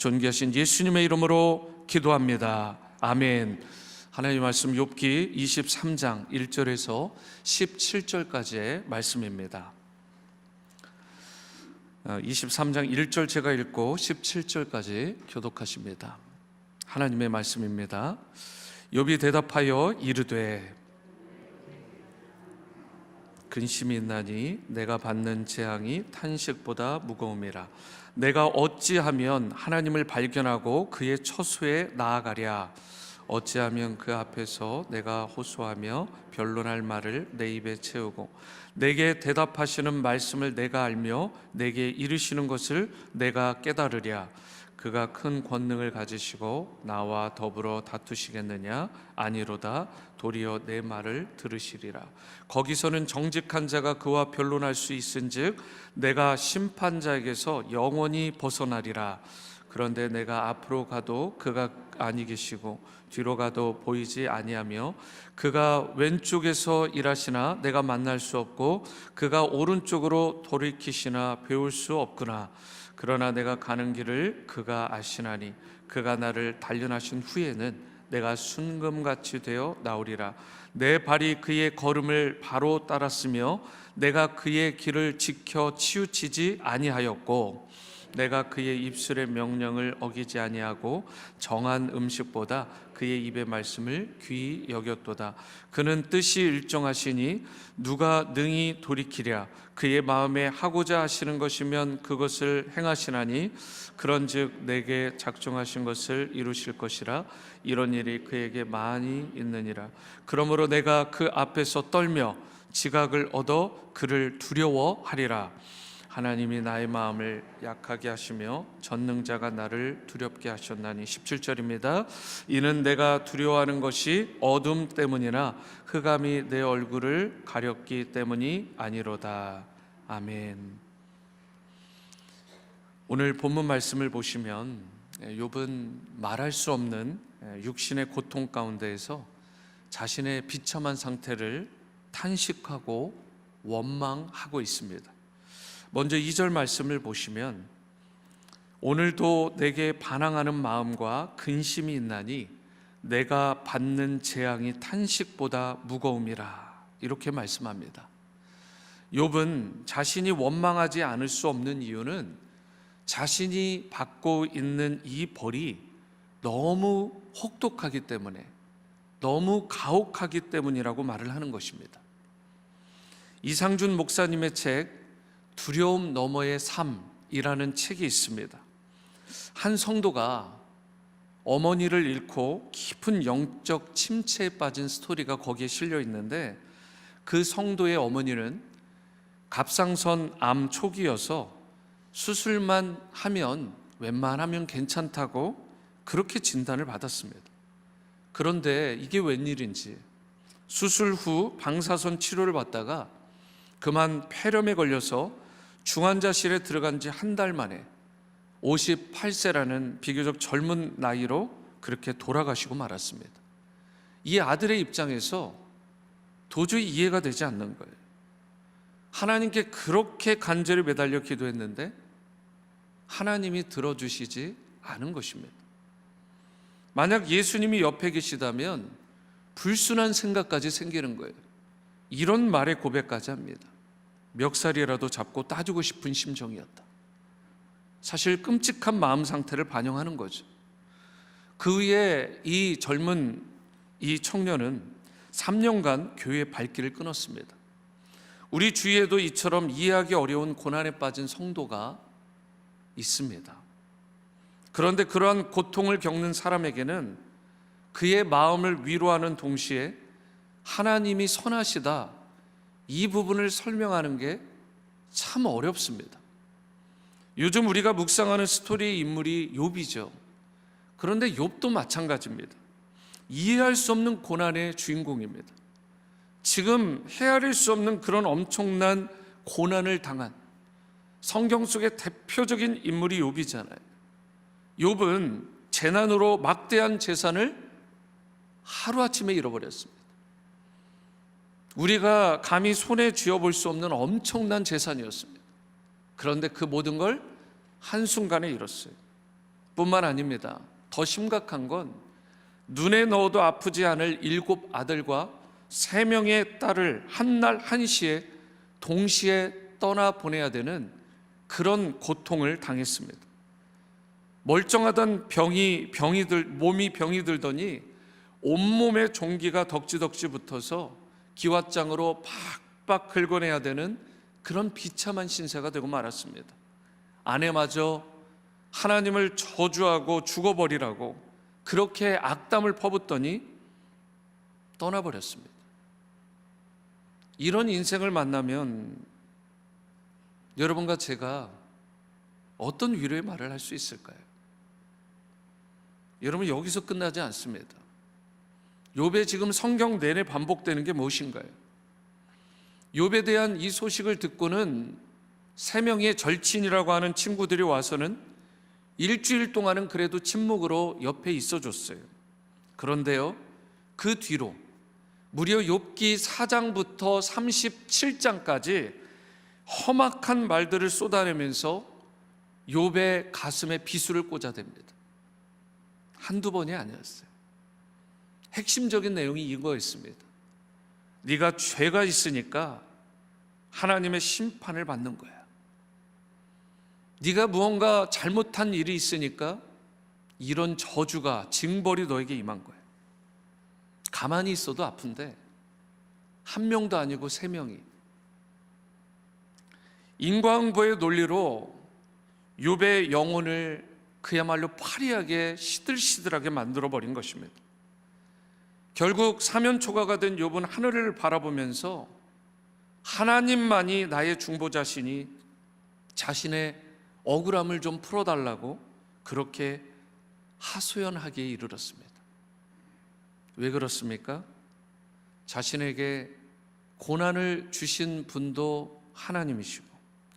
존귀하신 예수님의 이름으로 기도합니다. 아멘. 하나님의 말씀 욥기 23장 1절에서 17절까지의 말씀입니다. 23장 1절 제가 읽고 17절까지 교독하십니다. 하나님의 말씀입니다. 욥이 대답하여 이르되 근심이 있나니 내가 받는 재앙이 탄식보다 무거움이라. 내가 어찌하면 하나님을 발견하고 그의 처소에 나아가랴. 어찌하면 그 앞에서 내가 호소하며 변론할 말을 내 입에 채우고 내게 대답하시는 말씀을 내가 알며 내게 이르시는 것을 내가 깨달으랴. 그가 큰 권능을 가지시고 나와 더불어 다투시겠느냐? 아니로다. 도리어 내 말을 들으시리라. 거기서는 정직한 자가 그와 변론할 수 있은즉 내가 심판자에게서 영원히 벗어나리라. 그런데 내가 앞으로 가도 그가 아니 계시고 뒤로 가도 보이지 아니하며 그가 왼쪽에서 일하시나 내가 만날 수 없고 그가 오른쪽으로 돌이키시나 배울 수 없구나. 그러나 내가 가는 길을 그가 아시나니 그가 나를 단련하신 후에는 내가 순금같이 되어 나오리라. 내 발이 그의 걸음을 바로 따랐으며 내가 그의 길을 지켜 치우치지 아니하였고 내가 그의 입술의 명령을 어기지 아니하고 정한 음식보다 그의 입의 말씀을 귀히 여겼도다. 그는 뜻이 일정하시니 누가 능히 돌이키랴. 그의 마음에 하고자 하시는 것이면 그것을 행하시나니 그런즉 내게 작정하신 것을 이루실 것이라. 이런 일이 그에게 많이 있느니라. 그러므로 내가 그 앞에서 떨며 지각을 얻어 그를 두려워하리라. 하나님이 나의 마음을 약하게 하시며 전능자가 나를 두렵게 하셨나니. 17절입니다. 이는 내가 두려워하는 것이 어둠 때문이나 흑암이 내 얼굴을 가렸기 때문이 아니로다. 아멘. 오늘 본문 말씀을 보시면 욥은 말할 수 없는 육신의 고통 가운데에서 자신의 비참한 상태를 탄식하고 원망하고 있습니다. 먼저 2절 말씀을 보시면 오늘도 내게 반항하는 마음과 근심이 있나니 내가 받는 재앙이 탄식보다 무거움이라. 이렇게 말씀합니다. 욥은 자신이 원망하지 않을 수 없는 이유는 자신이 받고 있는 이 벌이 너무 혹독하기 때문에, 너무 가혹하기 때문이라고 말을 하는 것입니다. 이상준 목사님의 책 두려움 너머의 삶이라는 책이 있습니다. 한 성도가 어머니를 잃고 깊은 영적 침체에 빠진 스토리가 거기에 실려 있는데, 그 성도의 어머니는 갑상선 암 초기여서 수술만 하면 웬만하면 괜찮다고 그렇게 진단을 받았습니다. 그런데 이게 웬일인지 수술 후 방사선 치료를 받다가 그만 폐렴에 걸려서 중환자실에 들어간 지 한 달 만에 58세라는 비교적 젊은 나이로 그렇게 돌아가시고 말았습니다. 이 아들의 입장에서 도저히 이해가 되지 않는 거예요. 하나님께 그렇게 간절히 매달려 기도했는데 하나님이 들어주시지 않은 것입니다. 만약 예수님이 옆에 계시다면 불순한 생각까지 생기는 거예요. 이런 말의 고백까지 합니다. 멱살이라도 잡고 따주고 싶은 심정이었다. 사실 끔찍한 마음 상태를 반영하는 거죠. 그 후에 이 젊은 이 청년은 3년간 교회의 발길을 끊었습니다. 우리 주위에도 이처럼 이해하기 어려운 고난에 빠진 성도가 있습니다. 그런데 그러한 고통을 겪는 사람에게는 그의 마음을 위로하는 동시에 하나님이 선하시다, 이 부분을 설명하는 게 참 어렵습니다. 요즘 우리가 묵상하는 스토리의 인물이 욥이죠. 그런데 욥도 마찬가지입니다. 이해할 수 없는 고난의 주인공입니다. 지금 헤아릴 수 없는 그런 엄청난 고난을 당한 성경 속의 대표적인 인물이 욥이잖아요. 욥은 재난으로 막대한 재산을 하루아침에 잃어버렸습니다. 우리가 감히 손에 쥐어볼 수 없는 엄청난 재산이었습니다. 그런데 그 모든 걸 한순간에 잃었어요. 뿐만 아닙니다. 더 심각한 건 눈에 넣어도 아프지 않을 7 아들과 3명의 딸을 한날 한시에 동시에 떠나보내야 되는 그런 고통을 당했습니다. 멀쩡하던 몸이 병이 들더니 온몸에 종기가 덕지덕지 붙어서 기왓장으로 팍팍 긁어내야 되는 그런 비참한 신세가 되고 말았습니다. 아내마저 하나님을 저주하고 죽어버리라고 그렇게 악담을 퍼붓더니 떠나버렸습니다. 이런 인생을 만나면 여러분과 제가 어떤 위로의 말을 할 수 있을까요? 여러분, 여기서 끝나지 않습니다. 욥에 지금 성경 내내 반복되는 게 무엇인가요? 욥에 대한 이 소식을 듣고는 3명의 절친이라고 하는 친구들이 와서는 일주일 동안은 그래도 침묵으로 옆에 있어줬어요. 그런데요, 그 뒤로 무려 욥기 4장부터 37장까지 험악한 말들을 쏟아내면서 욥의 가슴에 비수를 꽂아댑니다. 한두 번이 아니었어요. 핵심적인 내용이 이거였습니다. 네가 죄가 있으니까 하나님의 심판을 받는 거야. 네가 무언가 잘못한 일이 있으니까 이런 저주가, 징벌이 너에게 임한 거야. 가만히 있어도 아픈데 1명도 아니고 3명이 인과응보의 논리로 욥의 영혼을 그야말로 파리하게 시들시들하게 만들어버린 것입니다. 결국 사면초가가 된 욥은 하늘을 바라보면서 하나님만이 나의 중보자시니 자신의 억울함을 좀 풀어달라고 그렇게 하소연하기에 이르렀습니다. 왜 그렇습니까? 자신에게 고난을 주신 분도 하나님이시고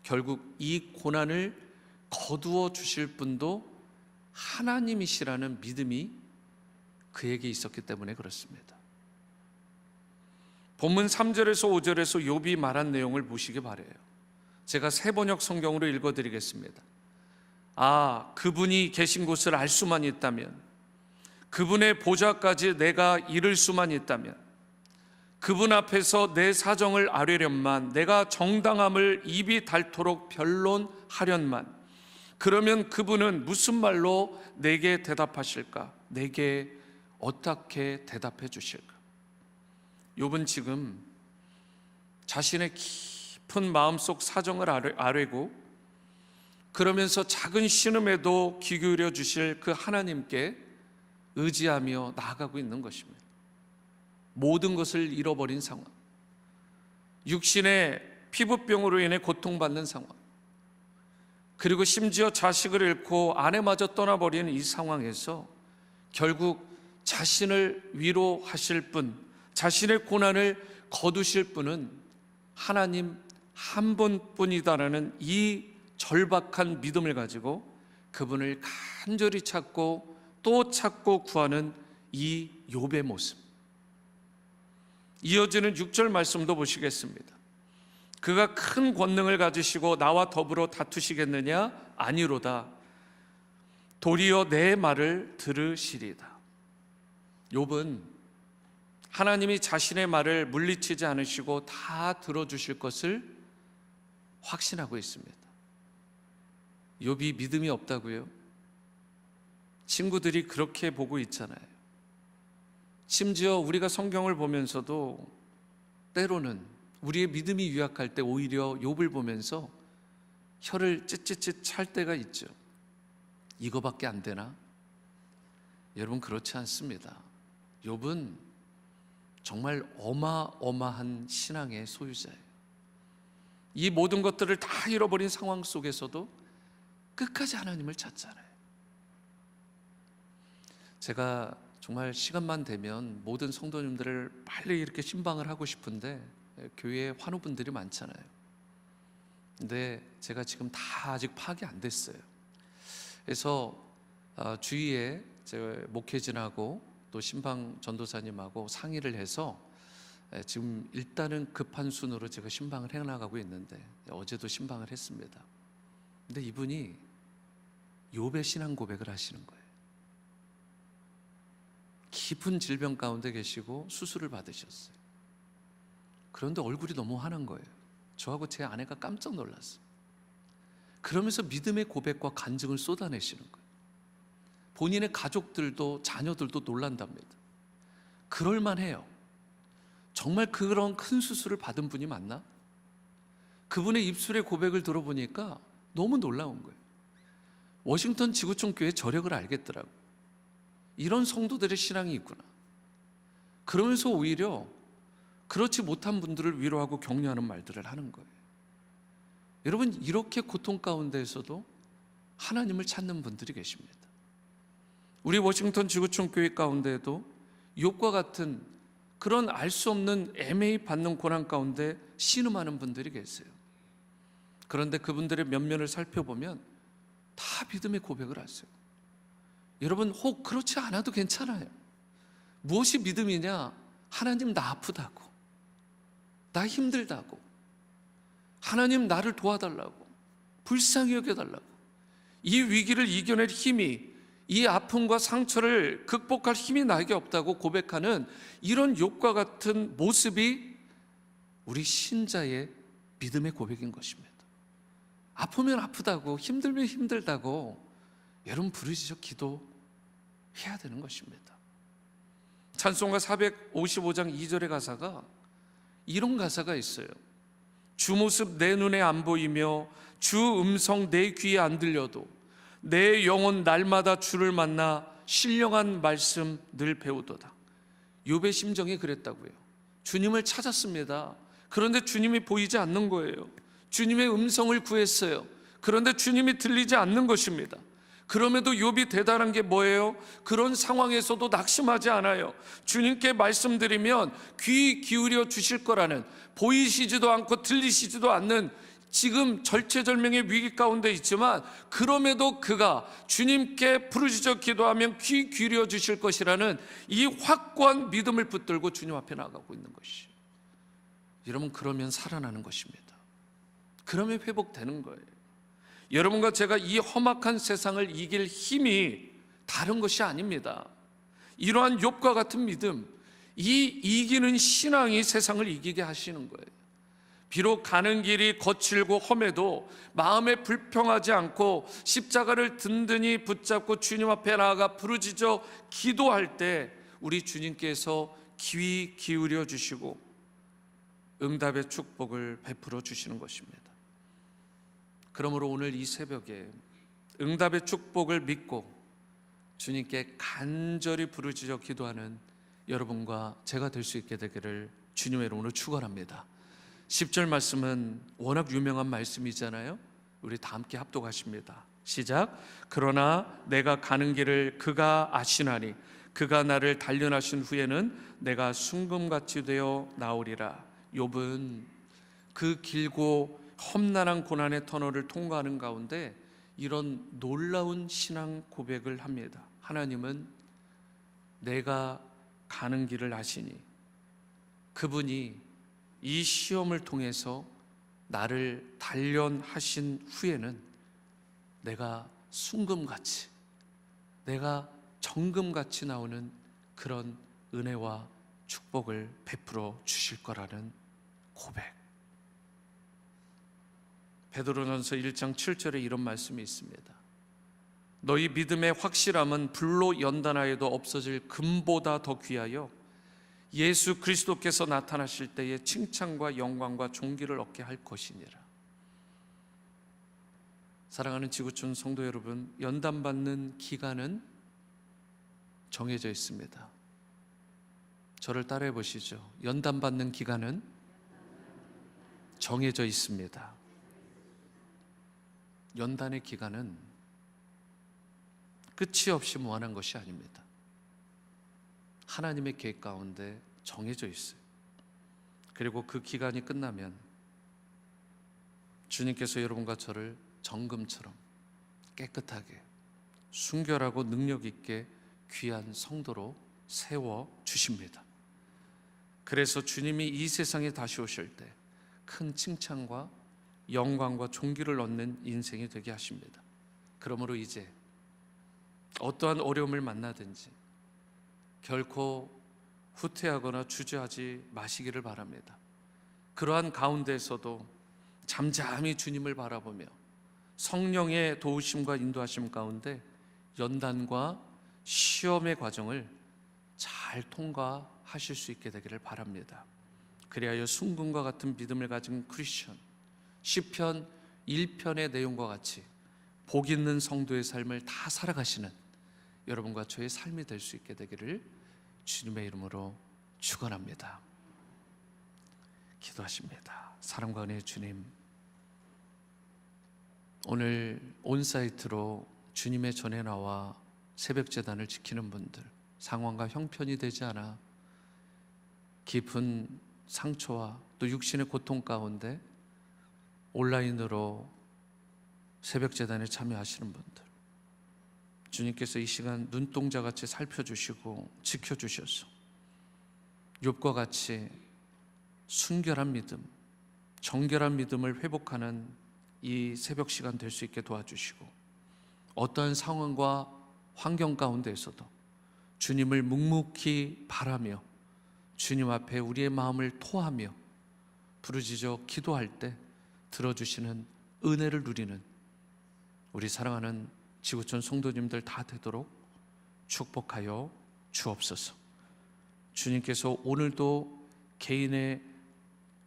결국 이 고난을 거두어 주실 분도 하나님이시라는 믿음이 그에게 있었기 때문에 그렇습니다. 본문 3절에서 5절에서 욥이 말한 내용을 보시기 바라요. 제가 새 번역 성경으로 읽어드리겠습니다. 그분이 계신 곳을 알 수만 있다면, 그분의 보좌까지 내가 이를 수만 있다면, 그분 앞에서 내 사정을 아뢰련만, 내가 정당함을 입이 닳도록 변론하련만, 그러면 그분은 무슨 말로 내게 대답하실까? 내게 어떻게 대답해 주실까? 욥은 지금 자신의 깊은 마음속 사정을 아뢰고 그러면서 작은 신음에도 귀 기울여 주실 그 하나님께 의지하며 나아가고 있는 것입니다. 모든 것을 잃어버린 상황, 육신의 피부병으로 인해 고통받는 상황, 그리고 심지어 자식을 잃고 아내마저 떠나버린 이 상황에서 결국 자신을 위로하실 분, 자신의 고난을 거두실 분은 하나님 한 분뿐이다라는 이 절박한 믿음을 가지고 그분을 간절히 찾고 또 찾고 구하는 이 욥의 모습. 이어지는 6절 말씀도 보시겠습니다. 그가 큰 권능을 가지시고 나와 더불어 다투시겠느냐? 아니로다. 도리어 내 말을 들으시리다. 욥은 하나님이 자신의 말을 물리치지 않으시고 다 들어주실 것을 확신하고 있습니다. 욥이 믿음이 없다고요? 친구들이 그렇게 보고 있잖아요. 심지어 우리가 성경을 보면서도 때로는 우리의 믿음이 유약할 때 오히려 욥을 보면서 혀를 찢찢찢 찰 때가 있죠. 이거밖에 안 되나? 여러분, 그렇지 않습니다. 욥은 정말 어마어마한 신앙의 소유자예요. 이 모든 것들을 다 잃어버린 상황 속에서도 끝까지 하나님을 찾잖아요. 제가 정말 시간만 되면 모든 성도님들을 빨리 이렇게 신방을 하고 싶은데 교회에 환우분들이 많잖아요. 근데 제가 지금 다 아직 파악이 안 됐어요. 그래서 주위에 제 목회진하고 또 신방 전도사님하고 상의를 해서 지금 일단은 급한 순으로 제가 신방을 해나가고 있는데 어제도 신방을 했습니다. 근데 이분이 욥의 신앙 고백을 하시는 거예요. 깊은 질병 가운데 계시고 수술을 받으셨어요. 그런데 얼굴이 너무 환한 거예요. 저하고 제 아내가 깜짝 놀랐어요. 그러면서 믿음의 고백과 간증을 쏟아내시는 거예요. 본인의 가족들도 자녀들도 놀란답니다. 그럴만해요. 정말 그런 큰 수술을 받은 분이 맞나? 그분의 입술의 고백을 들어보니까 너무 놀라운 거예요. 워싱턴 지구촌 교회 저력을 알겠더라고요. 이런 성도들의 신앙이 있구나. 그러면서 오히려 그렇지 못한 분들을 위로하고 격려하는 말들을 하는 거예요. 여러분, 이렇게 고통 가운데에서도 하나님을 찾는 분들이 계십니다. 우리 워싱턴 지구촌 교회 가운데에도 욥과 같은 그런 알 수 없는 애매히 받는 고난 가운데 신음하는 분들이 계세요. 그런데 그분들의 면면을 살펴보면 다 믿음의 고백을 하세요. 여러분, 혹 그렇지 않아도 괜찮아요. 무엇이 믿음이냐? 하나님, 나 아프다고, 나 힘들다고, 하나님 나를 도와달라고, 불쌍히 여겨달라고, 이 위기를 이겨낼 힘이, 이 아픔과 상처를 극복할 힘이 나에게 없다고 고백하는 이런 욥과 같은 모습이 우리 신자의 믿음의 고백인 것입니다. 아프면 아프다고, 힘들면 힘들다고 여러분 부르짖어 기도해야 되는 것입니다. 찬송가 455장 2절의 가사가 이런 가사가 있어요. 주 모습 내 눈에 안 보이며 주 음성 내 귀에 안 들려도 내 영혼 날마다 주를 만나 신령한 말씀 늘 배우도다. 욥의 심정이 그랬다고요. 주님을 찾았습니다. 그런데 주님이 보이지 않는 거예요. 주님의 음성을 구했어요. 그런데 주님이 들리지 않는 것입니다. 그럼에도 욥이 대단한 게 뭐예요? 그런 상황에서도 낙심하지 않아요. 주님께 말씀드리면 귀 기울여 주실 거라는, 보이시지도 않고 들리시지도 않는 지금 절체절명의 위기 가운데 있지만 그럼에도 그가 주님께 부르짖어 기도하면 귀 기울여 주실 것이라는 이 확고한 믿음을 붙들고 주님 앞에 나가고 있는 것이, 여러분, 그러면 살아나는 것입니다. 그러면 회복되는 거예요. 여러분과 제가 이 험악한 세상을 이길 힘이 다른 것이 아닙니다. 이러한 욥과 같은 믿음, 이 이기는 신앙이 세상을 이기게 하시는 거예요. 비록 가는 길이 거칠고 험해도 마음에 불평하지 않고 십자가를 든든히 붙잡고 주님 앞에 나아가 부르짖어 기도할 때 우리 주님께서 귀 기울여 주시고 응답의 축복을 베풀어 주시는 것입니다. 그러므로 오늘 이 새벽에 응답의 축복을 믿고 주님께 간절히 부르짖어 기도하는 여러분과 제가 될 수 있게 되기를 주님의 이름으로 축원합니다. 10절 말씀은 워낙 유명한 말씀이잖아요. 우리 다 함께 합독하십니다. 시작. 그러나 내가 가는 길을 그가 아시나니 그가 나를 단련하신 후에는 내가 순금같이 되어 나오리라. 욥은 그 길고 험난한 고난의 터널을 통과하는 가운데 이런 놀라운 신앙 고백을 합니다. 하나님은 내가 가는 길을 아시니 그분이 이 시험을 통해서 나를 단련하신 후에는 내가 순금같이, 내가 정금같이 나오는 그런 은혜와 축복을 베풀어 주실 거라는 고백. 베드로전서 1장 7절에 이런 말씀이 있습니다. 너희 믿음의 확실함은 불로 연단하여도 없어질 금보다 더 귀하여 예수 그리스도께서 나타나실 때에 칭찬과 영광과 존귀를 얻게 할 것이니라. 사랑하는 지구촌 성도 여러분, 연단받는 기간은 정해져 있습니다. 저를 따라해 보시죠. 연단받는 기간은 정해져 있습니다. 연단의 기간은 끝이 없이 무한한 것이 아닙니다. 하나님의 계획 가운데 정해져 있어요. 그리고 그 기간이 끝나면 주님께서 여러분과 저를 정금처럼 깨끗하게 순결하고 능력 있게 귀한 성도로 세워 주십니다. 그래서 주님이 이 세상에 다시 오실 때 큰 칭찬과 영광과 존귀를 얻는 인생이 되게 하십니다. 그러므로 이제 어떠한 어려움을 만나든지 결코 후퇴하거나 주저하지 마시기를 바랍니다. 그러한 가운데에서도 잠잠히 주님을 바라보며 성령의 도우심과 인도하심 가운데 연단과 시험의 과정을 잘 통과하실 수 있게 되기를 바랍니다. 그리하여 순금과 같은 믿음을 가진 크리스천, 시편 1편의 내용과 같이 복 있는 성도의 삶을 다 살아가시는 여러분과 저의 삶이 될 수 있게 되기를 주님의 이름으로 축원합니다. 기도하십니다. 사랑과 은혜의 주님, 오늘 온사이트로 주님의 전에 나와 새벽제단을 지키는 분들, 상황과 형편이 되지 않아 깊은 상처와 또 육신의 고통 가운데 온라인으로 새벽제단에 참여하시는 분들, 주님께서 이 시간 눈동자같이 살펴주시고 지켜주셔서 욥과 같이 순결한 믿음, 정결한 믿음을 회복하는 이 새벽 시간 될 수 있게 도와주시고, 어떠한 상황과 환경 가운데에서도 주님을 묵묵히 바라며 주님 앞에 우리의 마음을 토하며 부르짖어 기도할 때 들어주시는 은혜를 누리는 우리 사랑하는 지구촌 성도님들 다 되도록 축복하여 주옵소서. 주님께서 오늘도 개인의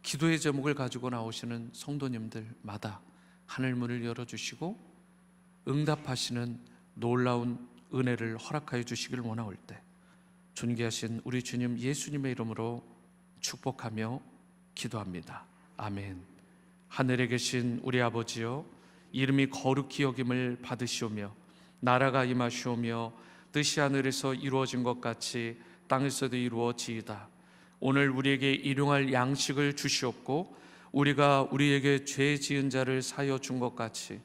기도의 제목을 가지고 나오시는 성도님들마다 하늘문을 열어주시고 응답하시는 놀라운 은혜를 허락하여 주시길 원하올 때 존귀하신 우리 주님 예수님의 이름으로 축복하며 기도합니다. 아멘. 하늘에 계신 우리 아버지여, 이름이 거룩히 여김을 받으시오며 나라가 임하시오며 뜻이 하늘에서 이루어진 것 같이 땅에서도 이루어지이다. 오늘 우리에게 일용할 양식을 주시옵고 우리가 우리에게 죄 지은 자를 사하여 준 것 같이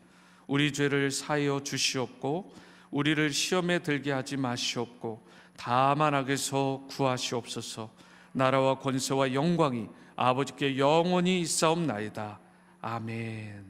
우리 죄를 사하여 주시옵고 우리를 시험에 들게 하지 마시옵고 다만 악에서 구하시옵소서. 나라와 권세와 영광이 아버지께 영원히 있사옵나이다. 아멘.